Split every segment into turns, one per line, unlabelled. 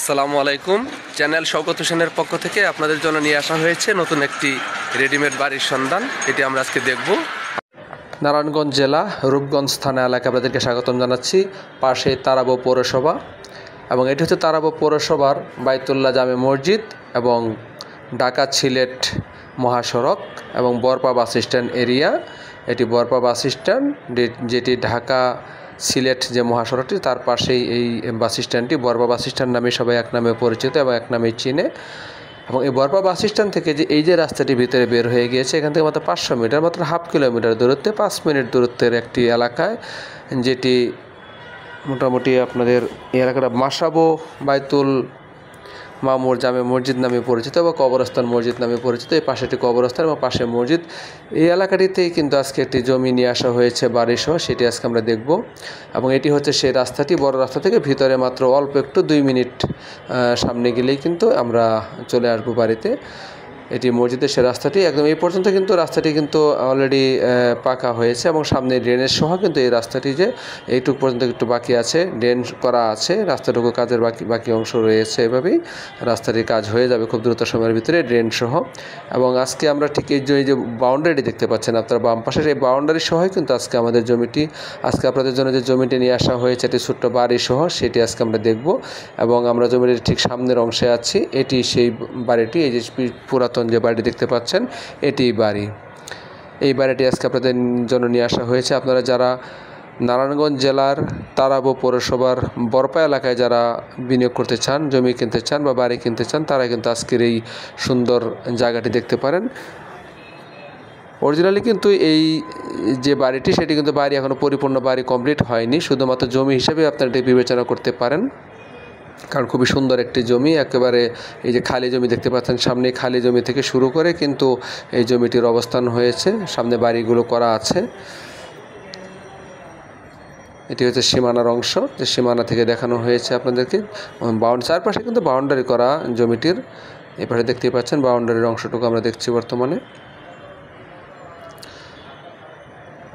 আসসালামু আলাইকুম। চ্যানেল শওকত হোসেনের পক্ষ থেকে আপনাদের জন্য নিয়ে আসা হয়েছে নতুন একটি রেডিমেড বাড়ির সন্ধান। এটি আমরা আজকে দেখব। নারায়ণগঞ্জ জেলা রূপগঞ্জ থানা এলাকায় আপনাদেরকে স্বাগতম জানাচ্ছি। পাশে তারাবো পৌরসভা এবং এটি হচ্ছে তারাবো পৌরসভার বাইতুল্লাহ জামে মসজিদ এবং ঢাকা সিলেট মহাসড়ক এবং বরপা বাস স্ট্যান্ড এরিয়া। এটি বরপা বাস স্ট্যান্ড, যেটি ঢাকা সিলেট যে মহাসড়কটি তার পাশেই এই বাস স্ট্যান্ডটি। বরপা বাস স্ট্যান্ড নামে সবাই এক নামে পরিচিত এবং এক নামে চিনে। এবং এই বরপা বাস স্ট্যান্ড থেকে যে রাস্তাটি ভিতরে বের হয়ে গিয়েছে, এখান থেকে মাত্র 500 মিটার, মাত্র হাফ কিলোমিটার দূরত্বে 5 মিনিট দূরত্বের একটি এলাকায়, যেটি মোটামুটি আপনাদের এই এলাকাটা মাসাবো বাইতুল মামুর জামে মসজিদ নামে পরিচিত বা কবরস্থান মসজিদ নামে পরিচিত। এই পাশে একটি কবরস্থান এবং পাশে মসজিদ। এই এলাকাটিতেই কিন্তু আজকে একটি জমি নিয়ে আসা হয়েছে বাড়িসহ, সেটি আজকে আমরা দেখব। এবং এটি হচ্ছে সেই রাস্তাটি, বড় রাস্তা থেকে ভিতরে মাত্র অল্প একটু 2 মিনিট সামনে গেলেই কিন্তু আমরা চলে আসবো বাড়িতে। এটি মসজিদের সে রাস্তাটি, একদম এই পর্যন্ত কিন্তু রাস্তাটি কিন্তু অলরেডি পাকা হয়েছে এবং সামনে ড্রেনেজ সহ কিন্তু এই রাস্তাটি যে এইটুকু পর্যন্ত একটু বাকি আছে, ড্রেন করা আছে, রাস্তাটুকু কাজের বাকি অংশ রয়েছে। এভাবেই রাস্তাটির কাজ হয়ে যাবে খুব দ্রুত সময়ের ভিতরে, ড্রেন সহ। এবং আজকে আমরা ঠিক এই যে বাউন্ডারিটি দেখতে পাচ্ছেন আপনারা বাম পাশের, এই বাউন্ডারি সহই কিন্তু আজকে আমাদের জমিটি, আজকে আপনাদের জন্য যে জমিটি নিয়ে আসা হয়েছে এটি ছোট্ট বাড়ি সহ, সেটি আজকে আমরা দেখব। এবং আমরা জমিটির ঠিক সামনের অংশে আছি, এটি সেই বাড়িটি। এই যে পুরাতন যে বাড়িটি দেখতে পাচ্ছেন এটি বাড়ি। এই বাড়িটি আজকে আপনাদের জন্য নিয়ে আসা হয়েছে। আপনারা যারা নারায়ণগঞ্জ জেলার তারাবো পৌরসভার বরপা এলাকায় যারা বিনিয়োগ করতে চান, জমি কিনতে চান বা বাড়ি কিনতে চান, তারা কিন্তু আজকের এই সুন্দর জায়গাটি দেখতে পারেন। অরিজিনালি কিন্তু এই যে বাড়িটি, সেটি কিন্তু বাড়ি এখনও পরিপূর্ণ বাড়ি কমপ্লিট হয়নি, শুধুমাত্র জমি হিসেবে আপনারা এটি বিবেচনা করতে পারেন। কারণ খুবই সুন্দর একটি জমি, একেবারে এই যে খালি জমি দেখতে পাচ্ছেন সামনে, খালি জমি থেকে শুরু করে কিন্তু এই জমিটির অবস্থান হয়েছে, সামনে বাড়িগুলো করা আছে। এটি হচ্ছে সীমানার অংশ, যে সীমানা থেকে দেখানো হয়েছে আপনাদেরকে। চারপাশে কিন্তু বাউন্ডারি করা জমিটির। এপাশে দেখতেই পাচ্ছেন বাউন্ডারির অংশটুকু আমরা দেখছি বর্তমানে।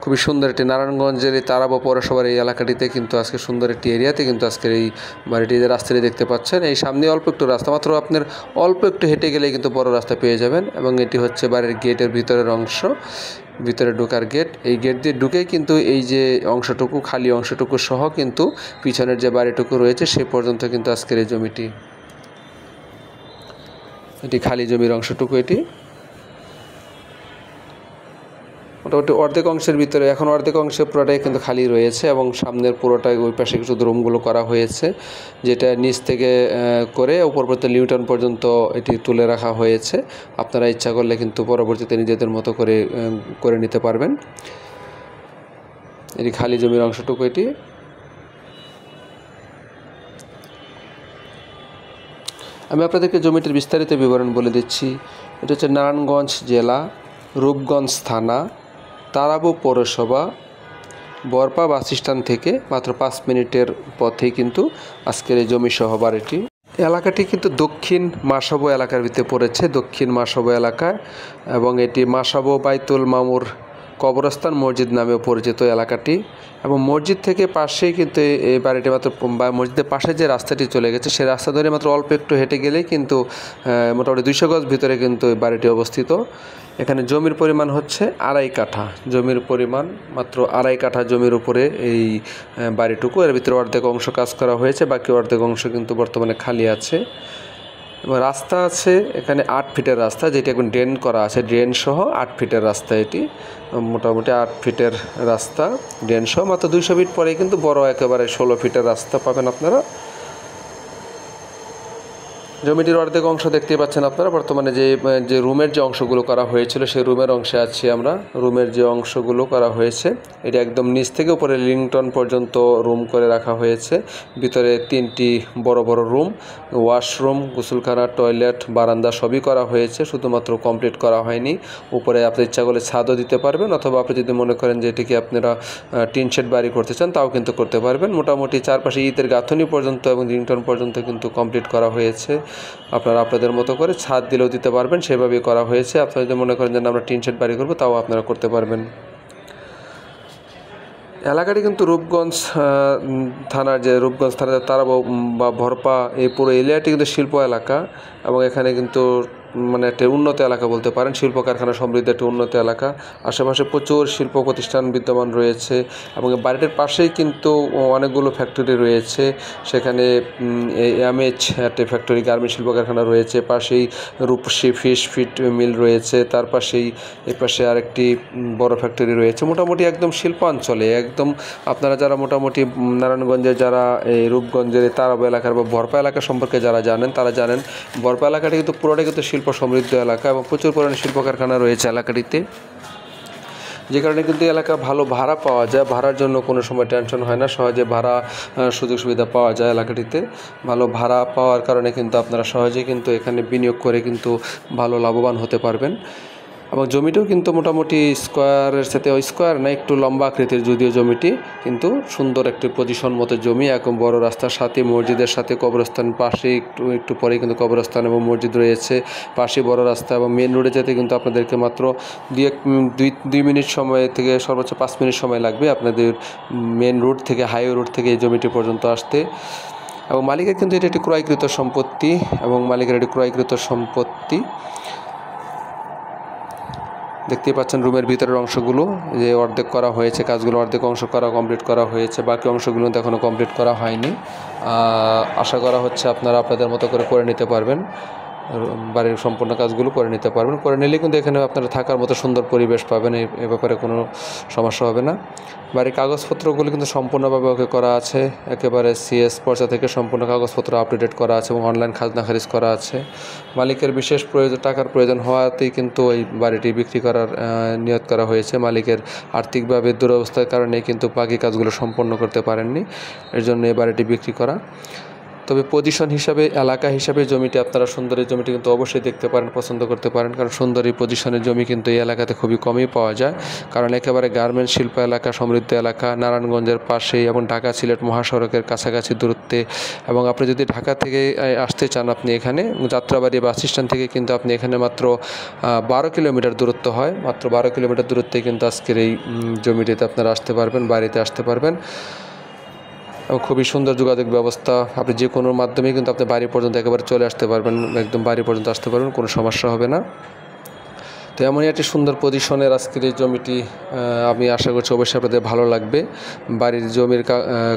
খুবই সুন্দর একটি নারায়ণগঞ্জের এই তারাবো পৌরসভার এই এলাকাটিতে কিন্তু আজকে সুন্দর একটি এরিয়াতে কিন্তু আজকের এই বাড়িটি, যে রাস্তাটি দেখতে পাচ্ছেন, এই সামনে অল্প একটু রাস্তা, মাত্র আপনার অল্প একটু হেঁটে গেলেই কিন্তু বড় রাস্তা পেয়ে যাবেন। এবং এটি হচ্ছে বাড়ির গেটের ভিতরের অংশ, ভিতরে ঢোকার গেট। এই গেট দিয়ে ঢুকেই কিন্তু এই যে অংশটুকু, খালি অংশটুকু সহ কিন্তু পিছনের যে বাড়িটুকু রয়েছে সে পর্যন্ত কিন্তু আজকের এই জমিটি, এটি খালি জমির অংশটুকু। এটি মোটামুটি অর্ধেক অংশের ভিতরে, এখন অর্ধেক অংশে পুরোটাই কিন্তু খালি রয়েছে এবং সামনের পুরোটাই ওই পাশে কিছু রুমগুলো করা হয়েছে, যেটা নিচ থেকে করে উপর পর্যন্ত লিউটন পর্যন্ত এটি তুলে রাখা হয়েছে। আপনারা ইচ্ছা করলে কিন্তু পরবর্তীতে নিজেদের মতো করে নিতে পারবেন। এটি খালি জমির অংশটুকু। এটি আমি আপনাদেরকে জমিটির বিস্তারিত বিবরণ বলে দিচ্ছি। এটা হচ্ছে নারায়ণগঞ্জ জেলা রূপগঞ্জ থানা তারাবো পৌরসভা বরপা বাস স্ট্যান্ড থেকে মাত্র 5 মিনিটের পথেই কিন্তু আজকের এই জমি সহ বাড়িটি। এলাকাটি কিন্তু দক্ষিণ মাসাবো এলাকার ভিতরে পড়েছে, দক্ষিণ মাসাবো এলাকায়। এবং এটি মাসাবো বাইতুল মামুর কবরস্থান মসজিদ নামেও পরিচিত এলাকাটি। এবং মসজিদ থেকে পাশেই কিন্তু এই বাড়িটি, মাত্র মসজিদের পাশে যে রাস্তাটি চলে গেছে সেই রাস্তা ধরে মাত্র অল্প একটু হেঁটে গেলেই কিন্তু মোটামুটি 200 গজ ভিতরে কিন্তু এই বাড়িটি অবস্থিত। এখানে জমির পরিমাণ হচ্ছে 2.5 কাঠা, জমির পরিমাণ মাত্র 2.5 কাঠা জমির উপরে এই বাড়িটুকু। এর ভিতরে অর্ধেক অংশ কাজ করা হয়েছে, বাকি অর্ধেক অংশ কিন্তু বর্তমানে খালি আছে। এবং রাস্তা আছে এখানে 8 ফিটের রাস্তা, যেটি এখন ড্রেন করা আছে, ড্রেন সহ 8 ফিটের রাস্তা। এটি মোটামুটি 8 ফিটের রাস্তা, ড্রেন সহ। মাত্র 200 ফিট পরেই কিন্তু বড় একেবারে 16 ফিটের রাস্তা পাবেন আপনারা। জমিটির অর্ধেক অংশ দেখতেই পাচ্ছেন আপনারা। বর্তমানে যে রুমের যে অংশগুলো করা হয়েছিল সেই রুমের অংশে আছি আমরা। রুমের যে অংশগুলো করা হয়েছে এটা একদম নিচ থেকে উপরে লিংটন পর্যন্ত রুম করে রাখা হয়েছে। ভিতরে 3টি বড় বড় রুম, ওয়াশরুম, গোসলখানা, টয়লেট, বারান্দা সবই করা হয়েছে, শুধুমাত্র কমপ্লিট করা হয়নি। উপরে আপনি ইচ্ছা করলে ছাদও দিতে পারবেন, অথবা আপনি যদি মনে করেন যে এটিকে আপনারা টিন শেড বাড়ি করতে চান তাও কিন্তু করতে পারবেন। মোটামুটি চারপাশে ইটের গাঁথনি পর্যন্ত এবং লিংটন পর্যন্ত কিন্তু কমপ্লিট করা হয়েছে। আপনারা আপনাদের মতো করে ছাদ দিলেও দিতে পারবেন, সেভাবেই করা হয়েছে। আপনারা যদি মনে করেন যে আমরা টিন শেড বাড়ি করবো তাও আপনারা করতে পারবেন। এলাকাটি কিন্তু রূপগঞ্জ থানার যে রূপগঞ্জ থানার তারাবো বা ভরপা এই পুরো এরিয়াটি কিন্তু শিল্প এলাকা এবং এখানে কিন্তু মানে একটা উন্নত এলাকা বলতে পারেন, শিল্প কারখানা সমৃদ্ধ একটা উন্নত এলাকা। আশেপাশে প্রচুর শিল্প প্রতিষ্ঠান বিদ্যমান রয়েছে এবং বাড়িটির পাশেই কিন্তু অনেকগুলো ফ্যাক্টরি রয়েছে। সেখানে এমএইচ একটা ফ্যাক্টরি গার্মেন্ট শিল্প কারখানা রয়েছে, পাশেই রূপসী ফিশ ফিট মিল রয়েছে, তার পাশেই এই পাশে আরেকটি বড় ফ্যাক্টরি রয়েছে। মোটামুটি একদম শিল্পাঞ্চলে একদম আপনারা যারা মোটামুটি নারায়ণগঞ্জের যারা এই রূপগঞ্জের তারাবো এলাকার বা বরপা এলাকা সম্পর্কে যারা জানেন তারা জানেন বরপা এলাকাটি কিন্তু পুরোটাই কিন্তু শিল্প সমৃদ্ধ এলাকা এবং প্রচুর পরিমাণে শিল্প কারখানা রয়েছে এলাকাটিতে, যে কারণে কিন্তু এলাকা ভালো ভাড়া পাওয়া যায়। ভাড়ার জন্য কোনো সময় টেনশন হয় না, সহজে ভাড়া সুযোগ সুবিধা পাওয়া যায় এলাকাটিতে। ভালো ভাড়া পাওয়ার কারণে কিন্তু আপনারা সহজেই কিন্তু এখানে বিনিয়োগ করে কিন্তু ভালো লাভবান হতে পারবেন। এবং জমিটিও কিন্তু মোটামুটি স্কোয়ারের সাথে স্কোয়ার না, একটু লম্বা আকৃতির যদিও জমিটি, কিন্তু সুন্দর একটি পজিশন মতো জমি, একদম বড় রাস্তার সাথে মসজিদের সাথে কবরস্থান পাশে একটু পরেই কিন্তু কবরস্থান এবং মসজিদ রয়েছে, পাশে বড় রাস্তা এবং মেন রোডে যেতে কিন্তু আপনাদেরকে মাত্র দুই মিনিট সময় থেকে সর্বোচ্চ 5 মিনিট সময় লাগবে আপনাদের মেন রোড থেকে হাইওয়ে রোড থেকে এই জমিটি পর্যন্ত আসতে। এবং মালিকের কিন্তু এটি একটি ক্রয়কৃত সম্পত্তি এবং মালিকের এটি ক্রয়কৃত সম্পত্তি। দেখতেই পাচ্ছেন রুমের ভিতরের অংশগুলো যে অর্ধেক করা হয়েছে, কাজগুলো অর্ধেক অংশ কমপ্লিট করা হয়েছে, বাকি অংশগুলো তো এখনও কমপ্লিট করা হয়নি। আশা করা হচ্ছে আপনারা আপনাদের মতো করে নিতে পারবেন, বাড়ির সম্পূর্ণ কাজগুলো করে নিতে পারবেন। করে নিলে কিন্তু এখানে আপনারা থাকার মতো সুন্দর পরিবেশ পাবেন, এই ব্যাপারে কোনো সমস্যা হবে না। বাড়ির কাগজপত্রগুলো কিন্তু সম্পূর্ণভাবে ওকে করা আছে, একেবারে সিএস পর্চা থেকে সম্পূর্ণ কাগজপত্র আপডেট করা আছে এবং অনলাইন খাজনা খারিজ করা আছে। মালিকের বিশেষ টাকার প্রয়োজন হওয়াতেই কিন্তু এই বাড়িটি বিক্রি করার নিয়ত করা হয়েছে। মালিকের আর্থিকভাবে দুরবস্থার কারণে কিন্তু বাকি কাজগুলো সম্পন্ন করতে পারেননি, এর জন্য এই বাড়িটি বিক্রি করা। তবে পজিশন হিসাবে এলাকা হিসাবে জমিটি আপনারা সুন্দর এই জমিটি কিন্তু অবশ্যই দেখতে পারেন, পছন্দ করতে পারেন, কারণ সুন্দর এই পজিশনের জমি কিন্তু এই এলাকাতে খুবই কমই পাওয়া যায়, কারণ একেবারে গার্মেন্টস শিল্প এলাকা, সমৃদ্ধ এলাকা, নারায়ণগঞ্জের পাশেই এবং ঢাকা সিলেট মহাসড়কের কাছাকাছি দূরত্বে। এবং আপনি যদি ঢাকা থেকে আসতে চান আপনি এখানে যাত্রাবাড়ি বাস স্ট্যান্ড থেকে কিন্তু আপনি এখানে মাত্র 12 কিলোমিটার দূরত্ব হয়, মাত্র 12 কিলোমিটার দূরত্বে কিন্তু আজকের এই জমিটিতে আপনারা আসতে পারবেন, বাড়িতে আসতে পারবেন। এবং খুবই সুন্দর যোগাযোগ ব্যবস্থা, আপনি যে কোনো মাধ্যমে কিন্তু আপনি বাড়ি পর্যন্ত একেবারে চলে আসতে পারবেন, একদম বাড়ি পর্যন্ত আসতে পারবেন, কোনো সমস্যা হবে না। তো এমনই একটি সুন্দর পজিশনের আজকের এই জমিটি আমি আশা করছি অবশ্যই আপনাদের ভালো লাগবে। বাড়ির জমির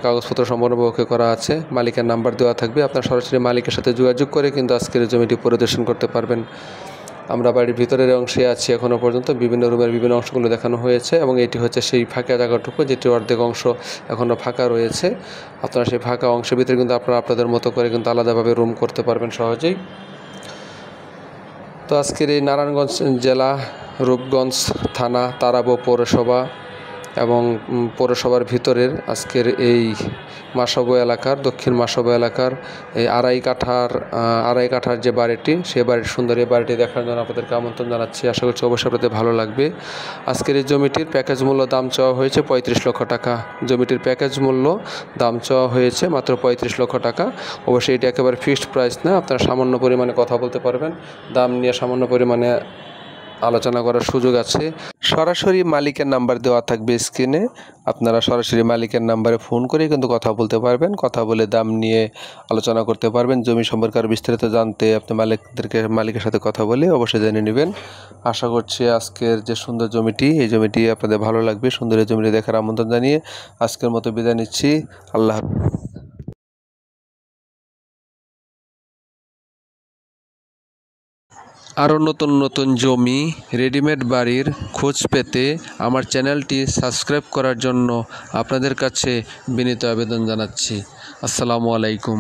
কাগজপত্র সম্পূর্ণ ওকে করা আছে, মালিকের নাম্বার দেওয়া থাকবে, আপনার সরাসরি মালিকের সাথে যোগাযোগ করে কিন্তু আজকের এই জমিটি পরিদর্শন করতে পারবেন। আমরা বাড়ির ভিতরের অংশে আছি এখনও পর্যন্ত, বিভিন্ন রুমের বিভিন্ন অংশগুলো দেখানো হয়েছে এবং এটি হচ্ছে সেই ফাঁকা জায়গাটুকু যেটি অর্ধেক অংশ এখনও ফাঁকা রয়েছে। আপনারা সেই ফাঁকা অংশের ভিতরে কিন্তু আপনারা আপনাদের মতো করে কিন্তু আলাদাভাবে রুম করতে পারবেন সহজেই। তো আজকের এই নারায়ণগঞ্জ জেলা রূপগঞ্জ থানা তারাবো পৌরসভা এবং পৌরসভার ভিতরের আজকের এই মাসব এলাকার দক্ষিণ মাসব এলাকার এই আড়াই কাঠার যে বাড়িটি, সেই বাড়ির সুন্দর এই বাড়িটি দেখার জন্য আপনাদেরকে আমন্ত্রণ জানাচ্ছি। আশা করছি অবশ্যই আপনাদের ভালো লাগবে। আজকের এই জমিটির প্যাকেজ মূল্য দাম চাওয়া হয়েছে 35 লক্ষ টাকা। জমিটির প্যাকেজ মূল্য দাম চাওয়া হয়েছে মাত্র 35 লক্ষ টাকা। অবশ্যই এটি একেবারে ফিক্সড প্রাইস না, আপনারা সামান্য পরিমাণে কথা বলতে পারবেন, দাম নিয়ে সামান্য পরিমাণে আলোচনা করার সুযোগ আছে। সরাসরি মালিকের নাম্বার দেওয়া থাকবে স্ক্রিনে, আপনারা সরাসরি মালিকের নাম্বারে ফোন করে কিন্তু কথা বলতে পারবেন, কথা বলে দাম নিয়ে আলোচনা করতে পারবেন। জমি সম্পর্কে আরও বিস্তারিত জানতে আপনি মালিকের সাথে কথা বলে অবশ্যই জেনে নেবেন। আশা করছি আজকের যে সুন্দর জমিটি, এই জমিটি আপনাদের ভালো লাগবে। সুন্দর এই জমিটি দেখার আমন্ত্রণ জানিয়ে আজকের মতো বিদায় নিচ্ছি। আল্লাহ হাফেজ। আরও নতুন নতুন জমি, রেডিমেড বাড়ির খোঁজ পেতে আমার চ্যানেলটি সাবস্ক্রাইব করার জন্য আপনাদের কাছে বিনীত আবেদন জানাচ্ছি। আসসালামু আলাইকুম।